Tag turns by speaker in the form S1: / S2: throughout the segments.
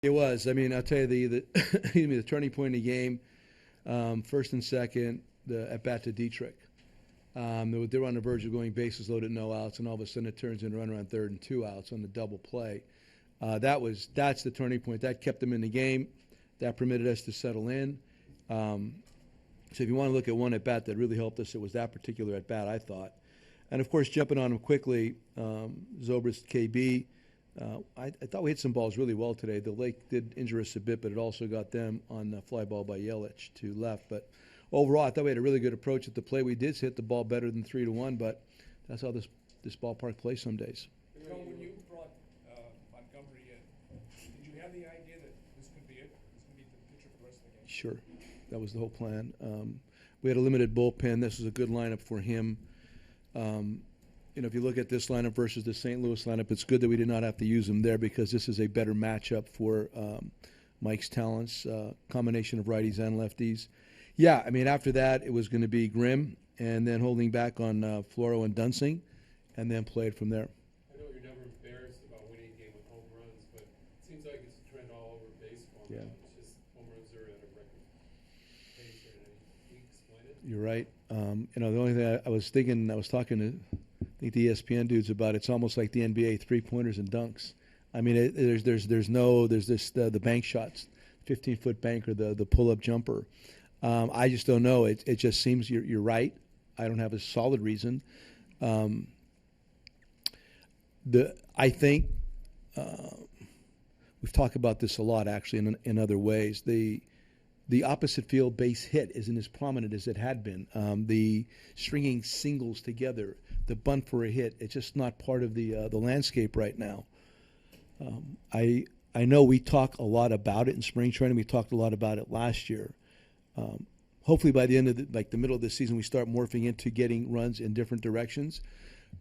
S1: It was. I mean, I'll tell you the excuse me, the turning point in the game, first and second, the at bat to Dietrich. They were on the verge of going bases loaded, no outs, and all of a sudden it turns into a run around third and 2 outs on the double play. That's the turning point. That kept them in the game. That permitted us to settle in. So if you want to look at one at bat that really helped us, it was that particular at bat, I thought. And of course, jumping on him quickly, Zobrist, KB. I thought we hit some balls really well today. The Lake did injure us a bit, but it also got them on a fly ball by Yelich to left. But overall, I thought we had a really good approach at the play. We did hit the ball better than 3-1, but that's how this ballpark plays some days.
S2: You know, when you brought Montgomery in, did you have the idea that this could be it? This could be the pitcher for the rest of the game?
S1: Sure. That was the whole plan. We had a limited bullpen. This was a good lineup for him. If you look at this lineup versus the St. Louis lineup, it's good that we did not have to use him there because this is a better matchup for Mike's talents, combination of righties and lefties. Yeah, I mean, after that, it was going to be Grimm and then holding back on Floro and Dunsing and then played from there.
S3: I know you're never embarrassed about winning a game with home runs, but it seems like it's a trend all over baseball.
S1: Yeah.
S3: It's just home runs are at a record pace right now. Can you explain it?
S1: You're right. The only thing I was thinking, I was talking to the ESPN dudes about, it's almost like the NBA, 3-pointers and dunks. I mean, there's the bank shots, 15-foot bank or the pull-up jumper. I just don't know. It just seems you're right. I don't have a solid reason. I think we've talked about this a lot actually in other ways. The opposite field base hit isn't as prominent as it had been. The stringing singles together, the bunt for a hit, it's just not part of the landscape right now. I know we talk a lot about it in spring training. We talked a lot about it last year. Hopefully by the end of the middle of the season, we start morphing into getting runs in different directions.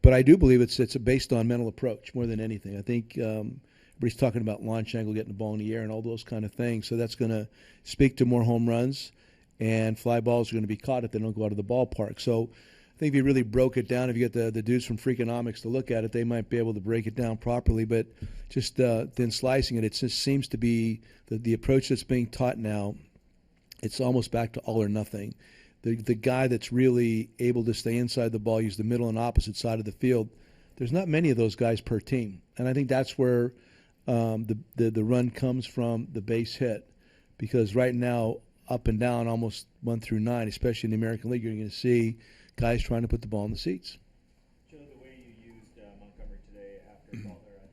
S1: But I do believe it's based on mental approach more than anything. I think everybody's talking about launch angle, getting the ball in the air, and all those kind of things. So that's going to speak to more home runs, and fly balls are going to be caught if they don't go out of the ballpark. So I think if you really broke it down, if you get the dudes from Freakonomics to look at it, they might be able to break it down properly. But just then slicing it, it just seems to be the approach that's being taught now. It's almost back to all or nothing. The guy that's really able to stay inside the ball, use the middle and opposite side of the field, there's not many of those guys per team. And I think that's where the run comes from, the base hit. Because right now, up and down, almost 1 through 9, especially in the American League, you're going to see guys trying to put the ball in the seats.
S4: Joe, the way you used Montgomery today after Butler,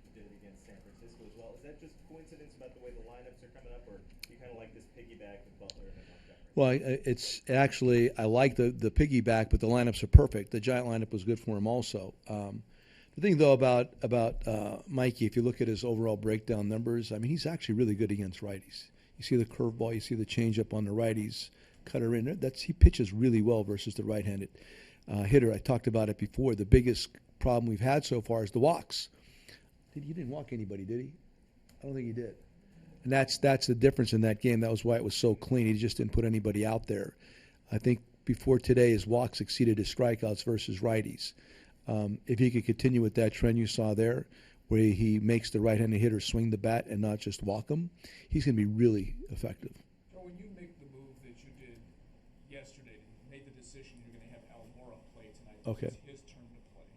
S4: you did it against San Francisco as well. Is that just coincidence about the way the lineups are coming up, or do you kind of like this piggyback with Butler and Montgomery?
S1: Well, it's actually, I like the piggyback, but the lineups are perfect. The Giant lineup was good for him also. The thing, though, about Mikey, if you look at his overall breakdown numbers, I mean, he's actually really good against righties. You see the curveball, you see the changeup on the righties, cutter in. He pitches really well versus the right-handed hitter. I talked about it before. The biggest problem we've had so far is the walks. He didn't walk anybody, did he? I don't think he did. And that's the difference in that game. That was why it was so clean. He just didn't put anybody out there. I think before today, his walks exceeded his strikeouts versus righties. If he could continue with that trend you saw there, where he makes the right-handed hitter swing the bat and not just walk him, he's going to be really effective.
S2: So when you make the move that you did yesterday, you made the decision you're going to have Almora play tonight.
S1: Okay.
S2: It's his turn to play.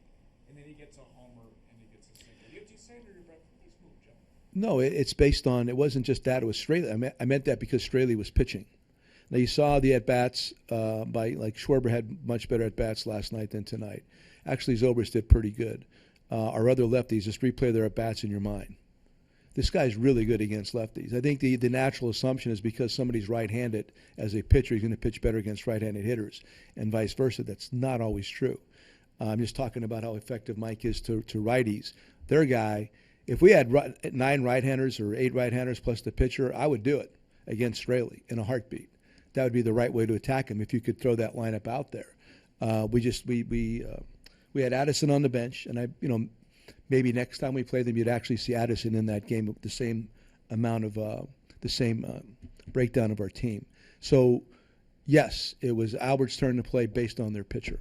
S2: And then he gets a homer and he gets a single. Do you say under your breath, nice move, Joe?
S1: No, it's based on, it wasn't just that, it was Straley. I meant that because Straley was pitching. Now, you saw the at-bats Schwarber had much better at-bats last night than tonight. Actually, Zobrist did pretty good. Our other lefties, just replay their at-bats in your mind. This guy's really good against lefties. I think the natural assumption is because somebody's right-handed as a pitcher, he's going to pitch better against right-handed hitters, and vice versa. That's not always true. I'm just talking about how effective Mike is to righties. Their guy, if we had 9 right-handers or 8 right-handers plus the pitcher, I would do it against Straley in a heartbeat. That would be the right way to attack him if you could throw that lineup out there. We had Addison on the bench, and maybe next time we play them, you'd actually see Addison in that game with the same amount of breakdown of our team. So, yes, it was Albert's turn to play based on their pitcher.